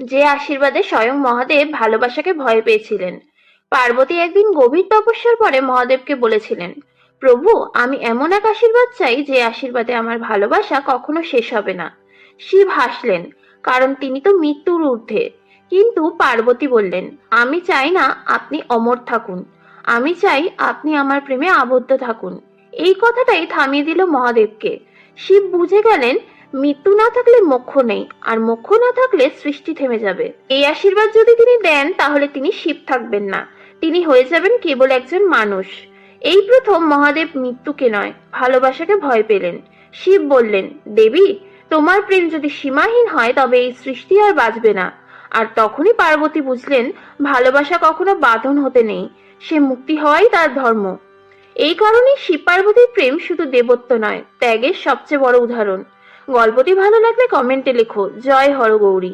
যে আশীর্বাদে স্বয়ং মহাদেব ভালোবাসাকে ভয় পেয়েছিলেন। পার্বতী একদিন গভীর তপস্যার পরে মহাদেবকে বলেছিলেন, প্রভু, আমি এমন এক আশীর্বাদ চাই যে আশীর্বাদে আমার ভালোবাসা কখনো শেষ হবে না। শিব হাসলেন, কারণ তিনি তো মৃত্যুর ঊর্ধ্বে। কিন্তু পার্বতী বললেন, আমি চাই না আপনি অমর থাকুন, আমি চাই আপনি আমার প্রেমে আবদ্ধ থাকুন। এই কথাটাই থামিয়ে দিল মহাদেবকে। শিব বুঝে গেলেন, মৃত্যু না থাকলে মোক্ষ নেই, আর মোক্ষ না থাকলে সৃষ্টি থেমে যাবে। এই আশীর্বাদ যদি তিনি দেন তাহলে তিনি শিব থাকবেন না, তিনি হয়ে যাবেন কেবল একজন মানুষ। এই প্রথম মহাদেব মৃত্যুকে নয়, ভালোবাসাকে ভয় পেলেন। শিব বললেন, দেবী, তোমার প্রেম যদি সীমাহীন হয় তবে এই সৃষ্টি আর বাঁচবে না। আর তখনই পার্বতী বুঝলেন, ভালোবাসা কখনো বাঁধন হতে নেই, সে মুক্তি হওয়াই তার ধর্ম। এই কারণে শিব পার্বতীর প্রেম শুধু দেবত্ব নয়, ত্যাগের সবচেয়ে বড় উদাহরণ। গল্পটি ভালো লাগলে কমেন্টে লেখো, জয় হরগৌরী।